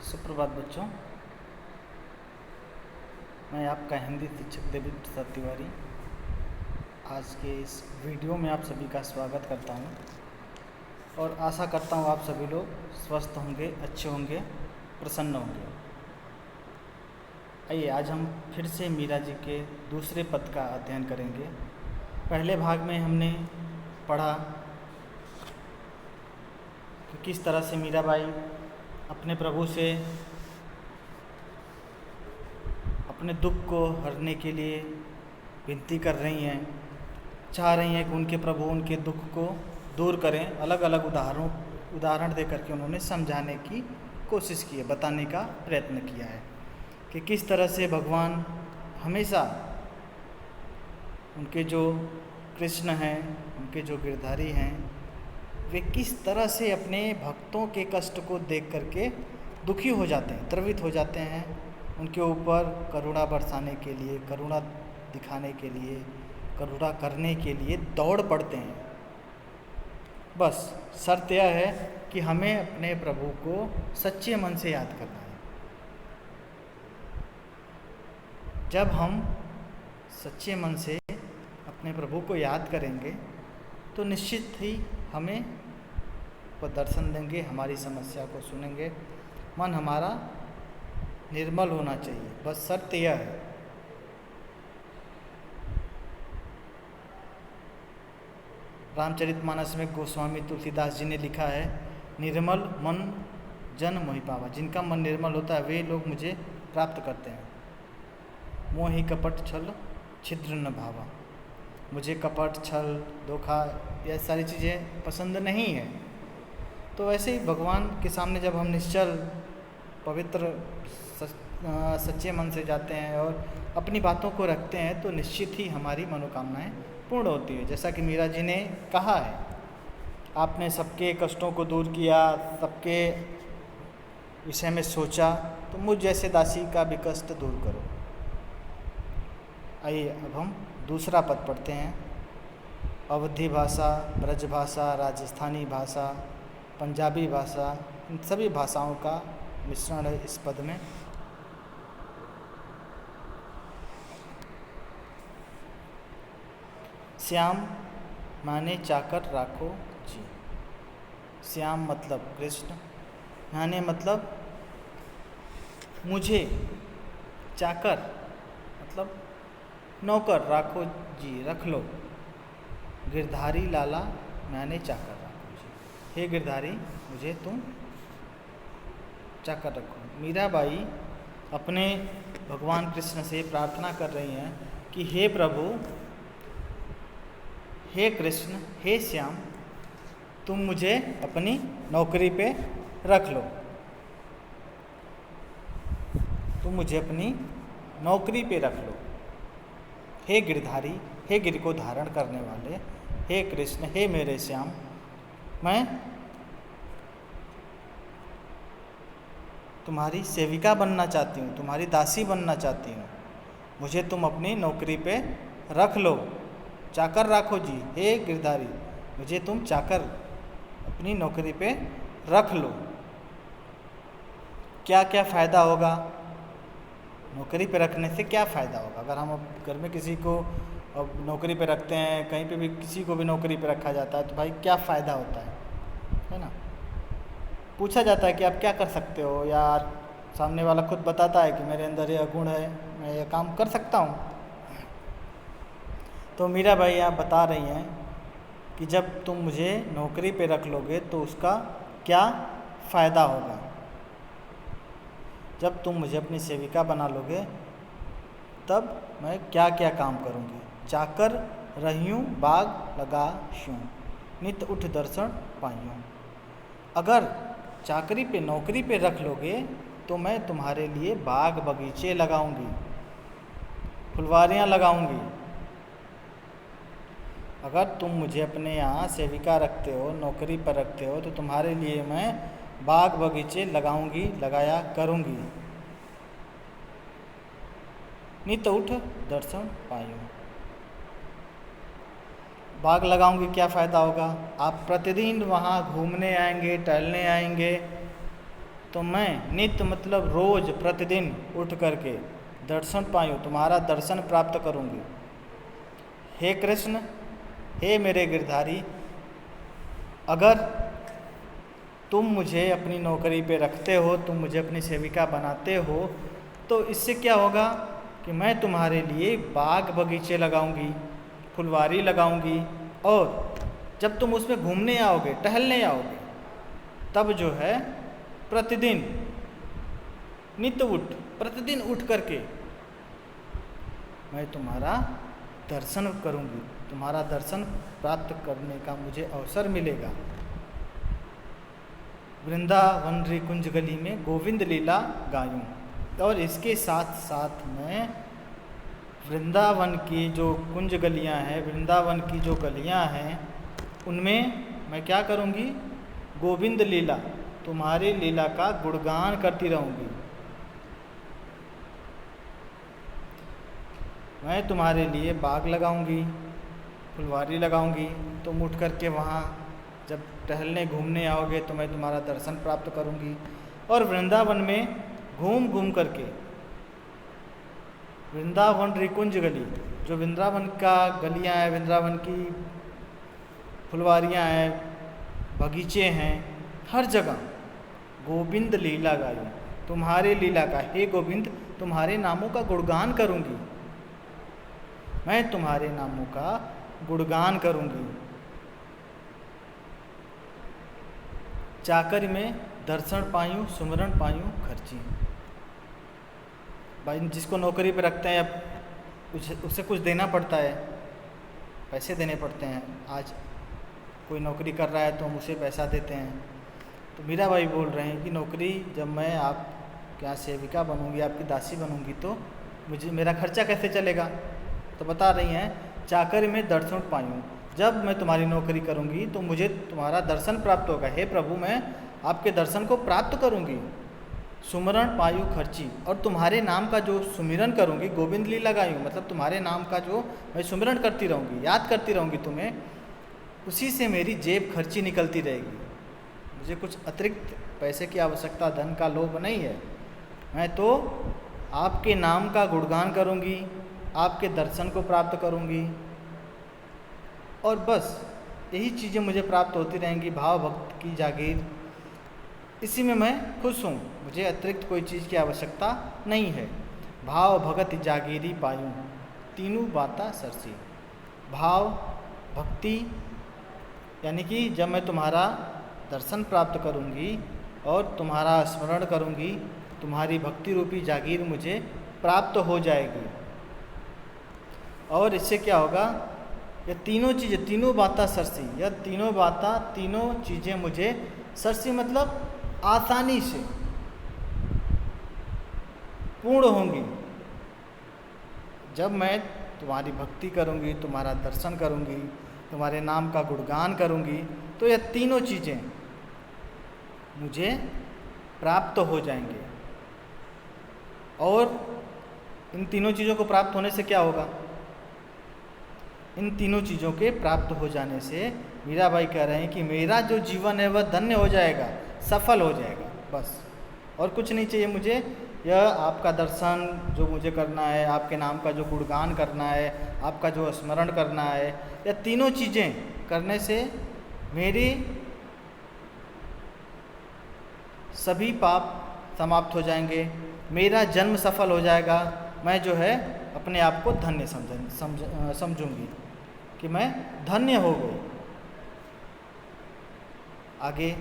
सुप्रभात बच्चों, मैं आपका हिंदी शिक्षक देवी प्रसाद तिवारी आज के इस वीडियो में आप सभी का स्वागत करता हूं और आशा करता हूं आप सभी लोग स्वस्थ होंगे, अच्छे होंगे, प्रसन्न होंगे। आइए आज हम फिर से मीरा जी के दूसरे पद का अध्ययन करेंगे। पहले भाग में हमने पढ़ा कि किस तरह से मीराबाई अपने प्रभु से अपने दुख को हरने के लिए विनती कर रही हैं, चाह रही हैं कि उनके प्रभु उनके दुख को दूर करें। अलग अलग उदाहरण दे करके उन्होंने समझाने की कोशिश की है, बताने का प्रयत्न किया है कि किस तरह से भगवान हमेशा उनके जो कृष्ण हैं, उनके जो गिरधारी हैं, वे किस तरह से अपने भक्तों के कष्ट को देख करके दुखी हो जाते हैं, द्रवित हो जाते हैं, उनके ऊपर करुणा बरसाने के लिए, करुणा दिखाने के लिए, करुणा करने के लिए दौड़ पड़ते हैं। बस शर्त यह है कि हमें अपने प्रभु को सच्चे मन से याद करना है। जब हम सच्चे मन से अपने प्रभु को याद करेंगे तो निश्चित ही हमें वो दर्शन देंगे, हमारी समस्या को सुनेंगे। मन हमारा निर्मल होना चाहिए, बस शर्त यह है। रामचरितमानस में गोस्वामी तुलसीदास जी ने लिखा है, निर्मल मन जन मोहि पावा। जिनका मन निर्मल होता है वे लोग मुझे प्राप्त करते हैं। मोहि कपट छल छिद्र न भावा। मुझे कपट, छल, धोखा, यह सारी चीज़ें पसंद नहीं है। तो वैसे ही भगवान के सामने जब हम निश्चल पवित्र सच्चे मन से जाते हैं और अपनी बातों को रखते हैं तो निश्चित ही हमारी मनोकामनाएं पूर्ण होती है। जैसा कि मीरा जी ने कहा है, आपने सबके कष्टों को दूर किया, सबके विषय में सोचा, तो मुझ जैसे दासी का भी कष्ट दूर करो। आइए अब हम दूसरा पद पढ़ते हैं। अवधी भाषा, ब्रज भाषा, राजस्थानी भाषा, पंजाबी भाषा, इन सभी भाषाओं का मिश्रण है इस पद में। श्याम माने चाकर राखो जी। श्याम मतलब कृष्ण, माने मतलब मुझे, चाकर मतलब नौकर, राखो जी रख लो। गिरधारी लाला माने चाकर राखो जी। हे गिरधारी, मुझे तुम चाकर रखो। मीराबाई अपने भगवान कृष्ण से प्रार्थना कर रही हैं कि हे प्रभु, हे कृष्ण, हे श्याम, तुम मुझे अपनी नौकरी पे रख लो। तुम मुझे अपनी नौकरी पे रख लो। हे गिरधारी, हे गिर को धारण करने वाले, हे कृष्ण, हे मेरे श्याम, मैं तुम्हारी सेविका बनना चाहती हूँ, तुम्हारी दासी बनना चाहती हूँ। मुझे तुम अपनी नौकरी पे रख लो। चाकर राखो जी। हे गिरधारी, मुझे तुम चाकर अपनी नौकरी पे रख लो। क्या क्या फ़ायदा होगा? नौकरी पे रखने से क्या फ़ायदा होगा? अगर हम अब घर में किसी को अब नौकरी पे रखते हैं, कहीं पे भी किसी को भी नौकरी पे रखा जाता है, तो भाई क्या फ़ायदा होता है ना? पूछा जाता है कि आप क्या कर सकते हो, या सामने वाला खुद बताता है कि मेरे अंदर ये गुण है, मैं ये काम कर सकता हूँ। तो मीराबाई आप बता रही हैं कि जब तुम मुझे नौकरी पे रख लोगे तो उसका क्या फ़ायदा होगा। जब तुम मुझे अपनी सेविका बना लोगे तब मैं क्या क्या काम करूँगी। चाकर रहियूँ बाग लगा शूँ, नित उठ दर्शन पायूँ। अगर चाकरी पे, नौकरी पे रख लोगे तो मैं तुम्हारे लिए बाग बगीचे लगाऊंगी, फुलवारियाँ लगाऊंगी। अगर तुम मुझे अपने यहाँ सेविका रखते हो, नौकरी पर रखते हो, तो तुम्हारे लिए मैं बाग बगीचे लगाऊंगी, लगाया करूंगी। नित उठ दर्शन पायूँ। बाग लगाऊंगी, क्या फ़ायदा होगा? आप प्रतिदिन वहाँ घूमने आएंगे, टहलने आएंगे, तो मैं नित्य मतलब रोज प्रतिदिन उठ करके दर्शन पायूँ, तुम्हारा दर्शन प्राप्त करूँगी। हे कृष्ण, हे मेरे गिरधारी, अगर तुम मुझे अपनी नौकरी पे रखते हो, तुम मुझे अपनी सेविका बनाते हो, तो इससे क्या होगा कि मैं तुम्हारे लिए बाग बगीचे लगाऊंगी, फुलवारी लगाऊंगी, और जब तुम उसमें घूमने आओगे, टहलने आओगे, तब जो है प्रतिदिन प्रतिदिन उठ करके मैं तुम्हारा दर्शन करूंगी, तुम्हारा दर्शन प्राप्त करने का मुझे अवसर मिलेगा। वृंदावन री कुंज गली में गोविंद लीला गायूं। और इसके साथ साथ मैं वृंदावन की जो कुंज गलियां हैं, वृंदावन की जो गलियां हैं, उनमें मैं क्या करूंगी? गोविंद लीला, तुम्हारी लीला का गुणगान करती रहूंगी। मैं तुम्हारे लिए बाग लगाऊंगी, फुलवारी लगाऊंगी, तुम उठ करके वहाँ जब टहलने घूमने आओगे तो मैं तुम्हारा दर्शन प्राप्त करूंगी। और वृंदावन में घूम घूम करके, वृंदावन रिकुंज गली, जो वृंदावन का गलियां हैं, वृंदावन की फुलवारियां हैं, बगीचे हैं, हर जगह गोविंद लीला गायूं, तुम्हारे लीला का, हे गोविंद तुम्हारे नामों का गुणगान करूंगी, मैं तुम्हारे नामों का गुणगान करूंगी। चाकर में दर्शन पायूं, सुमरण पायूं खर्ची। भाई जिसको नौकरी पे रखते हैं, अब उसे कुछ देना पड़ता है, पैसे देने पड़ते हैं। आज कोई नौकरी कर रहा है तो हम उसे पैसा देते हैं। तो मीरा भाई बोल रहे हैं कि नौकरी, जब मैं आपके यहाँ सेविका बनूंगी, आपकी दासी बनूंगी, तो मुझे मेरा खर्चा कैसे चलेगा? तो बता रही हैं, चाकर में दर्शन पायूं, जब मैं तुम्हारी नौकरी करूंगी तो मुझे तुम्हारा दर्शन प्राप्त होगा। हे प्रभु, मैं आपके दर्शन को प्राप्त करूंगी। सुमरण पायु खर्ची, और तुम्हारे नाम का जो सुमिरन करूंगी, गोविंद लीला गायूं, मतलब तुम्हारे नाम का जो मैं सुमिरन करती रहूंगी, याद करती रहूंगी तुम्हें, उसी से मेरी जेब खर्ची निकलती रहेगी। मुझे कुछ अतिरिक्त पैसे की आवश्यकता, धन का लोभ नहीं है। मैं तो आपके नाम का गुणगान करूंगी, आपके दर्शन को प्राप्त करूंगी, और बस यही चीज़ें मुझे प्राप्त होती रहेंगी। भाव भक्त की जागीर, इसी में मैं खुश हूँ, मुझे अतिरिक्त कोई चीज़ की आवश्यकता नहीं है। भाव भगत जागीरी पायूं, तीनों बाता सरसी। भाव भक्ति, यानी कि जब मैं तुम्हारा दर्शन प्राप्त करूँगी और तुम्हारा स्मरण करूँगी, तुम्हारी भक्ति रूपी जागीर मुझे प्राप्त हो जाएगी। और इससे क्या होगा? ये तीनों चीज़ें, तीनों बाता सरसी, यह तीनों बाता, तीनों चीज़ें मुझे, सरसी मतलब आसानी से पूर्ण होंगी। जब मैं तुम्हारी भक्ति करूंगी, तुम्हारा दर्शन करूंगी, तुम्हारे नाम का गुणगान करूंगी, तो यह तीनों चीज़ें मुझे प्राप्त हो जाएंगे। और इन तीनों चीज़ों को प्राप्त होने से क्या होगा? इन तीनों चीज़ों के प्राप्त हो जाने से मीराबाई कह रहे हैं कि मेरा जो जीवन है वह धन्य हो जाएगा, सफल हो जाएगा, बस और कुछ नहीं चाहिए मुझे। यह आपका दर्शन जो मुझे करना है, आपके नाम का जो गुणगान करना है, आपका जो स्मरण करना है, यह तीनों चीज़ें करने से मेरी सभी पाप समाप्त हो जाएंगे, मेरा जन्म सफल हो जाएगा। मैं जो है अपने आप को धन्य समझूंगी कि मैं धन्य हो गई। आगे,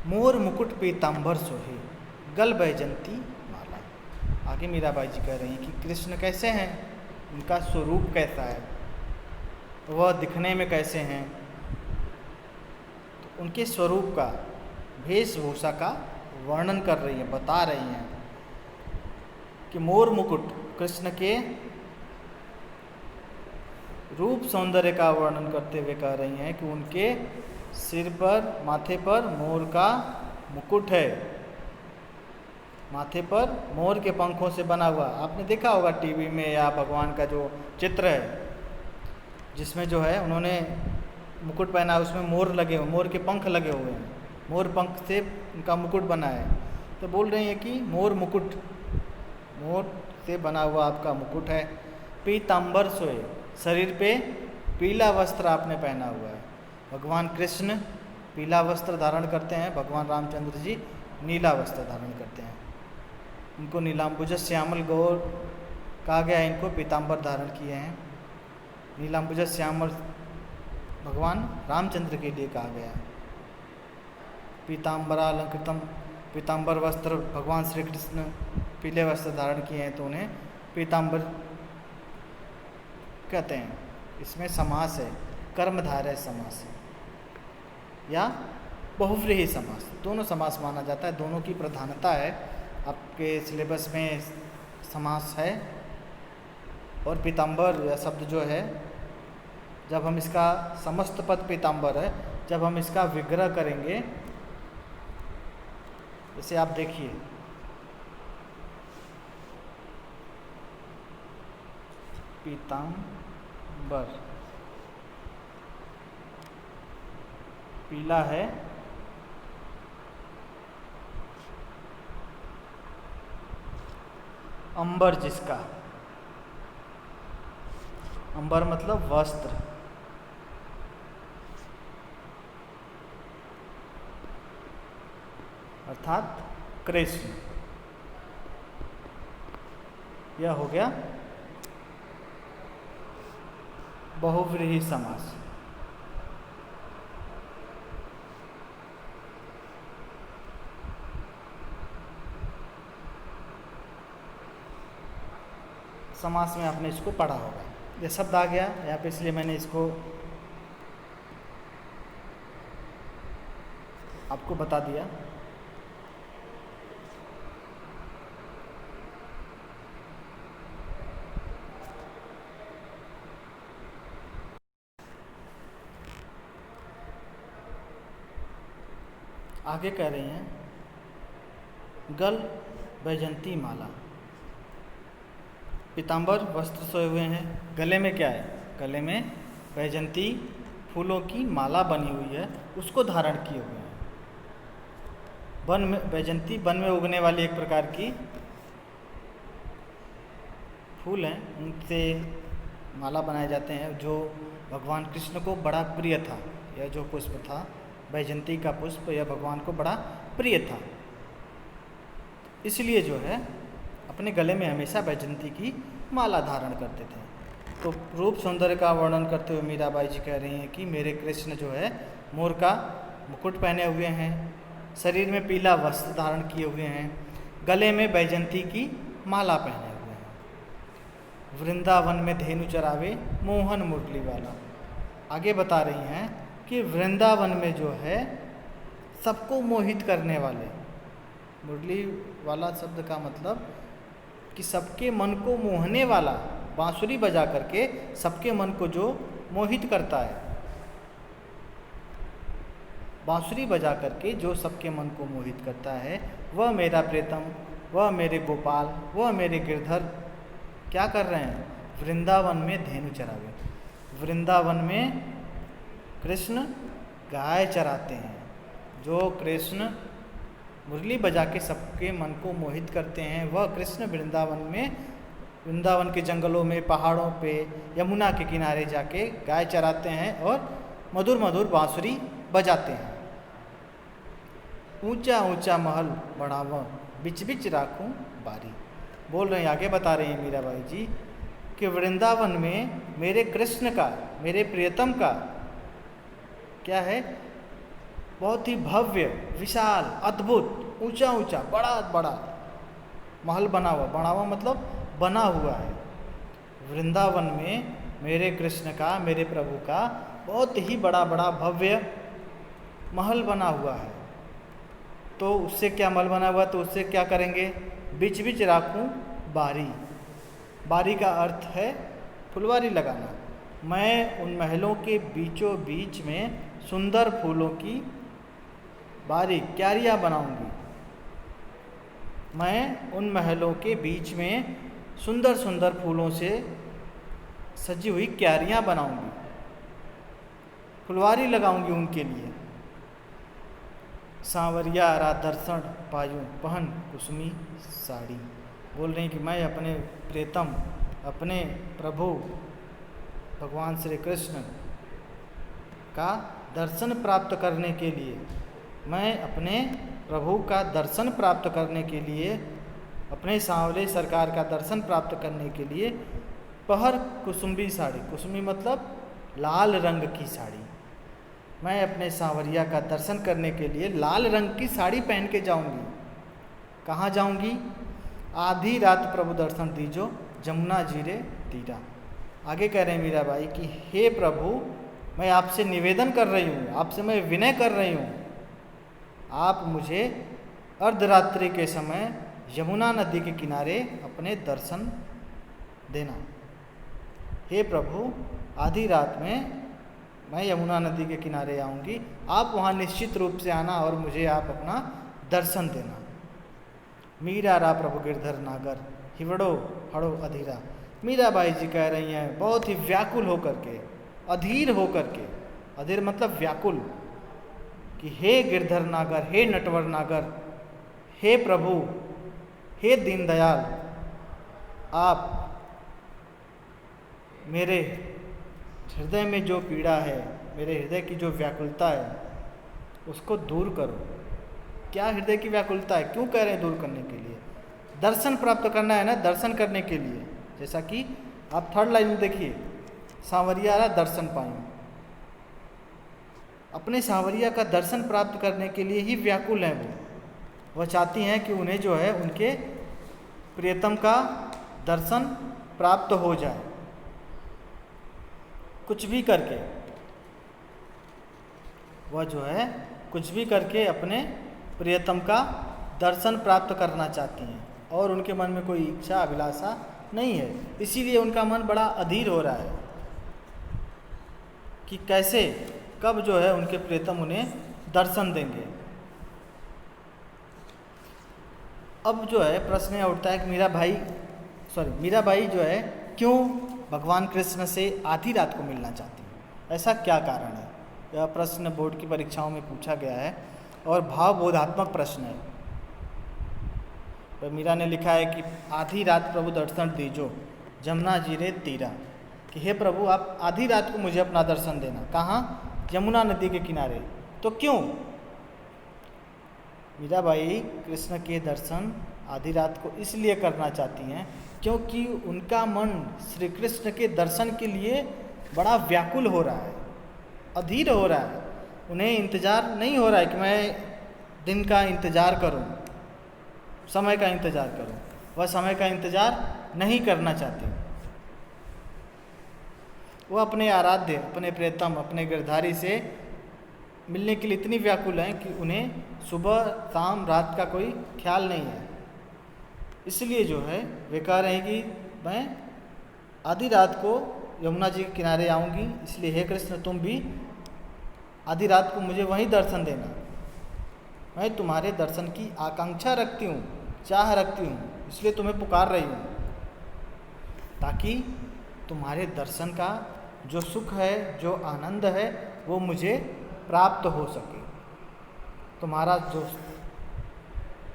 मोर मुकुट पीताम्बर सोहे, गल बैजंती माला। आगे मीराबाई जी कह रही हैं कि कृष्ण कैसे हैं, उनका स्वरूप कैसा है, वह दिखने में कैसे हैं, तो उनके स्वरूप का, वेशभूषा का वर्णन कर रही हैं, बता रही हैं कि मोर मुकुट, कृष्ण के रूप सौंदर्य का वर्णन करते हुए कह रही हैं कि उनके सिर पर, माथे पर मोर का मुकुट है, माथे पर मोर के पंखों से बना हुआ। आपने देखा होगा टीवी में या भगवान का जो चित्र है जिसमें जो है उन्होंने मुकुट पहना है, उसमें मोर लगे हुए, मोर के पंख लगे हुए हैं, मोर पंख से उनका मुकुट बना है। तो बोल रहे हैं कि मोर मुकुट, मोर से बना हुआ आपका मुकुट है। पीताम्बर सोए, शरीर पे पीला वस्त्र आपने पहना हुआ है। भगवान कृष्ण पीला वस्त्र धारण करते हैं, भगवान रामचंद्र जी नीला वस्त्र धारण करते हैं। उनको नीलाम्बुज श्यामल गौर कहा गया है, इनको पीताम्बर धारण किए हैं। नीलाम्बुज श्यामल भगवान रामचंद्र के लिए कहा गया है। पीताम्बरालंकृतम, पीताम्बर वस्त्र भगवान श्री कृष्ण पीले वस्त्र धारण किए हैं तो उन्हें पीताम्बर कहते हैं। इसमें समास है, कर्मधारय समास है या बहुव्रीहि समास, दोनों समास माना जाता है, दोनों की प्रधानता है। आपके सिलेबस में समास है। और पीताम्बर या शब्द जो है, जब हम इसका समस्त पद पीताम्बर है, जब हम इसका विग्रह करेंगे, इसे आप देखिए, पीताम्बर पीला है, अंबर जिसका, अंबर मतलब वस्त्र, अर्थात कृष्ण, यह हो गया बहुव्रीहि समास। समास में आपने इसको पढ़ा होगा। यह शब्द आ गया यहाँ पे, इसलिए मैंने इसको आपको बता दिया। आगे कह रही हैं, गल वैजंती माला, पीताम्बर वस्त्र सोए हुए हैं, गले में क्या है, गले में वैजंती फूलों की माला बनी हुई है, उसको धारण किए हुए हैं। वन में वैजंती, वन में उगने वाली एक प्रकार की फूल हैं, उनसे माला बनाए जाते हैं, जो भगवान कृष्ण को बड़ा प्रिय था। यह जो पुष्प था, वैजंती का पुष्प, यह भगवान को बड़ा प्रिय था, इसलिए जो है अपने गले में हमेशा वैजंती की माला धारण करते थे। तो रूप सौंदर्य का वर्णन करते हुए मीराबाई जी कह रही हैं कि मेरे कृष्ण जो है मोर का मुकुट पहने हुए हैं, शरीर में पीला वस्त्र धारण किए हुए हैं, गले में वैजंती की माला पहने हुए हैं। वृंदावन में धेनु चरावे मोहन मुरली वाला। आगे बता रही हैं कि वृंदावन में जो है सबको मोहित करने वाले, मुरली वाला शब्द का मतलब कि सबके मन को मोहने वाला, बांसुरी बजा करके सबके मन को जो मोहित करता है, बांसुरी बजा करके जो सबके मन को मोहित करता है, वह मेरा प्रीतम, वह मेरे गोपाल, वह मेरे गिरधर क्या कर रहे हैं, वृंदावन में धेनु चरावे। वृंदावन में कृष्ण गाय चराते हैं। जो कृष्ण मुरली बजा के सबके मन को मोहित करते हैं, वह कृष्ण वृंदावन में, वृंदावन के जंगलों में, पहाड़ों पे, यमुना के किनारे जाके गाय चराते हैं और मधुर मधुर बांसुरी बजाते हैं। ऊंचा ऊंचा महल बढ़ावा, बिच बिच राखूं बारी। बोल रहे हैं, आगे बता रही हैं मीराबाई जी कि वृंदावन में मेरे कृष्ण का, मेरे प्रियतम का क्या है, बहुत ही भव्य, विशाल, अद्भुत, ऊंचा ऊंचा, बड़ा बड़ा महल बना हुआ, बना हुआ मतलब बना हुआ है। वृंदावन में मेरे कृष्ण का, मेरे प्रभु का बहुत ही बड़ा बड़ा भव्य महल बना हुआ है। तो उससे क्या महल बना हुआ, तो उससे क्या करेंगे, बीच बीच राखूं बारी। बारी का अर्थ है फुलवारी लगाना। मैं उन महलों के बीचों बीच में सुंदर फूलों की बारी, क्यारियाँ बनाऊंगी। मैं उन महलों के बीच में सुंदर सुंदर फूलों से सजी हुई क्यारियाँ बनाऊंगी, फुलवारी लगाऊंगी उनके लिए। सांवरिया रा दर्शन पायूं पहन कुसुमी साड़ी। बोल रही कि मैं अपने प्रियतम, अपने प्रभु भगवान श्री कृष्ण का दर्शन प्राप्त करने के लिए, मैं अपने प्रभु का दर्शन प्राप्त करने के लिए, अपने सांवले सरकार का दर्शन प्राप्त करने के लिए पहर कुसुम्बी साड़ी, कुसुमी मतलब लाल रंग की साड़ी, मैं अपने सांवरिया का दर्शन करने के लिए लाल रंग की साड़ी पहन के जाऊंगी। कहाँ जाऊंगी? आधी रात प्रभु दर्शन दीजो जमुना जीरे तीरा। आगे कह रहे हैं मीराबाई कि हे प्रभु, मैं आपसे निवेदन कर रही हूँ, आपसे मैं विनय कर रही हूँ, आप मुझे अर्धरात्रि के समय यमुना नदी के किनारे अपने दर्शन देना। हे प्रभु, आधी रात में मैं यमुना नदी के किनारे आऊँगी, आप वहाँ निश्चित रूप से आना और मुझे आप अपना दर्शन देना। मीरा रा प्रभु गिरधर नागर हिवड़ो हड़ो अधीरा। मीराबाई जी कह रही हैं बहुत ही व्याकुल होकर के, अधीर होकर के, अधीर मतलब व्याकुल, कि हे गिरधर नागर, हे नटवर नागर, हे प्रभु, हे दीनदयाल, आप मेरे हृदय में जो पीड़ा है, मेरे हृदय की जो व्याकुलता है, उसको दूर करो। क्या हृदय की व्याकुलता है? क्यों कह रहे हैं दूर करने के लिए? दर्शन प्राप्त करना है ना, दर्शन करने के लिए। जैसा कि आप थर्ड लाइन में देखिए, सांवरिया रा दर्शन पायूं, अपने सांवरिया का दर्शन प्राप्त करने के लिए ही व्याकुल हैं वो चाहती हैं कि उन्हें जो है उनके प्रियतम का दर्शन प्राप्त हो जाए, कुछ भी करके, वह जो है कुछ भी करके अपने प्रियतम का दर्शन प्राप्त करना चाहती हैं और उनके मन में कोई इच्छा अभिलाषा नहीं है। इसीलिए उनका मन बड़ा अधीर हो रहा है कि कैसे, कब जो है उनके प्रियतम उन्हें दर्शन देंगे। अब जो है प्रश्न यह उठता है कि मीराबाई जो है क्यों भगवान कृष्ण से आधी रात को मिलना चाहती है, ऐसा क्या कारण है? यह प्रश्न बोर्ड की परीक्षाओं में पूछा गया है और भावबोधात्मक प्रश्न है। तो मीरा ने लिखा है कि आधी रात प्रभु दर्शन दीजो जमुना जीरे तीरा, कि हे प्रभु आप आधी रात को मुझे अपना दर्शन देना। कहाँ? यमुना नदी के किनारे। तो क्यों? मीराबाई कृष्ण के दर्शन आधी रात को इसलिए करना चाहती हैं क्योंकि उनका मन श्री कृष्ण के दर्शन के लिए बड़ा व्याकुल हो रहा है, अधीर हो रहा है। उन्हें इंतज़ार नहीं हो रहा है कि मैं दिन का इंतज़ार करूं, समय का इंतज़ार करूं। वह समय का इंतज़ार नहीं करना चाहती। वो अपने आराध्य, अपने प्रियतम, अपने गिरधारी से मिलने के लिए इतनी व्याकुल हैं कि उन्हें सुबह शाम रात का कोई ख्याल नहीं है। इसलिए जो है वे कह रहे हैं कि मैं आधी रात को यमुना जी के किनारे आऊँगी, इसलिए हे कृष्ण तुम भी आधी रात को मुझे वहीं दर्शन देना। मैं तुम्हारे दर्शन की आकांक्षा रखती हूँ, चाह रखती हूँ, इसलिए तुम्हें पुकार रही हूँ, ताकि तुम्हारे दर्शन का जो सुख है, जो आनंद है, वो मुझे प्राप्त हो सके। तुम्हारा जो,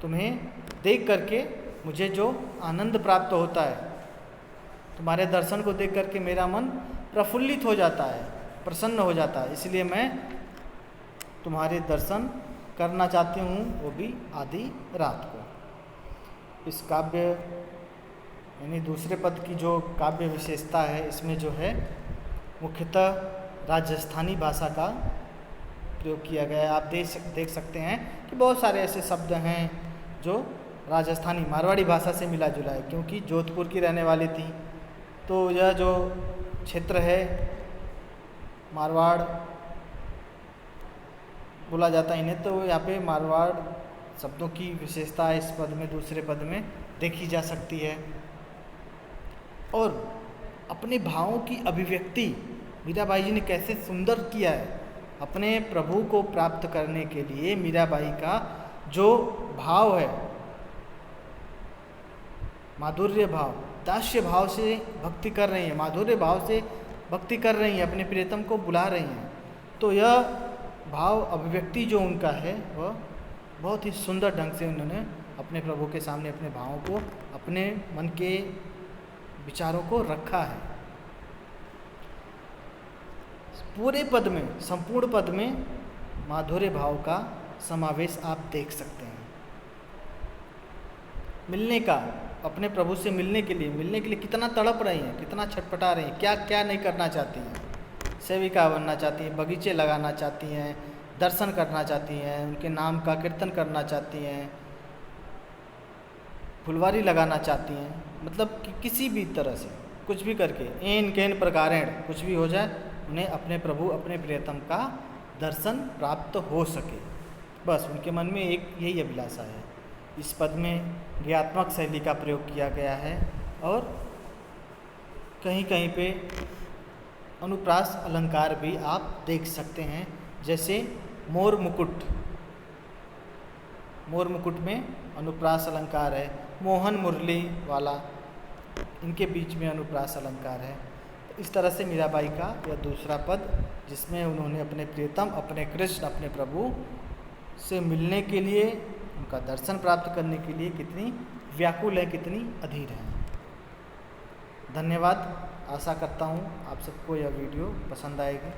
तुम्हें देख करके मुझे जो आनंद प्राप्त होता है, तुम्हारे दर्शन को देख करके मेरा मन प्रफुल्लित हो जाता है, प्रसन्न हो जाता है। इसलिए मैं तुम्हारे दर्शन करना चाहती हूँ, वो भी आधी रात को। इस काव्य यानी दूसरे पद की जो काव्य विशेषता है, इसमें जो है मुख्यतः राजस्थानी भाषा का प्रयोग किया गया है। आप देख सकते हैं कि बहुत सारे ऐसे शब्द हैं जो राजस्थानी मारवाड़ी भाषा से मिला जुला है, क्योंकि जोधपुर की रहने वाली थी, तो यह जो क्षेत्र है मारवाड़ बोला जाता है इन्हें, तो यहाँ पे मारवाड़ शब्दों की विशेषता इस पद में, दूसरे पद में देखी जा सकती है। और अपने भावों की अभिव्यक्ति मीराबाई जी ने कैसे सुंदर किया है। अपने प्रभु को प्राप्त करने के लिए मीराबाई का जो भाव है, माधुर्य भाव, दास्य भाव से भक्ति कर रही हैं, माधुर्य भाव से भक्ति कर रही हैं, अपने प्रियतम को बुला रही हैं। तो यह भाव अभिव्यक्ति जो उनका है वह बहुत ही सुंदर ढंग से उन्होंने अपने प्रभु के सामने अपने भावों को, अपने मन के विचारों को रखा है। पूरे पद में, संपूर्ण पद में माधुर्य भाव का समावेश आप देख सकते हैं। मिलने का, अपने प्रभु से मिलने के लिए कितना तड़प रही हैं, कितना छटपटा रही हैं, क्या क्या नहीं करना चाहती हैं। सेविका बनना चाहती हैं, बगीचे लगाना चाहती हैं, दर्शन करना चाहती हैं, उनके नाम का कीर्तन करना चाहती हैं, फुलवारी लगाना चाहती हैं, मतलब कि किसी भी तरह से कुछ भी करके एन केन प्रकारेण कुछ भी हो जाए, उन्हें अपने प्रभु, अपने प्रियतम का दर्शन प्राप्त हो सके। बस उनके मन में एक यही अभिलाषा है। इस पद में क्रियात्मक शैली का प्रयोग किया गया है और कहीं कहीं पे अनुप्रास अलंकार भी आप देख सकते हैं, जैसे मोर मुकुट, मोर मुकुट में अनुप्रास अलंकार है, मोहन मुरली वाला, इनके बीच में अनुप्रास अलंकार है। इस तरह से मीराबाई का यह दूसरा पद, जिसमें उन्होंने अपने प्रियतम, अपने कृष्ण, अपने प्रभु से मिलने के लिए, उनका दर्शन प्राप्त करने के लिए कितनी व्याकुल है, कितनी अधीर है। धन्यवाद। आशा करता हूँ आप सबको यह वीडियो पसंद आएगी।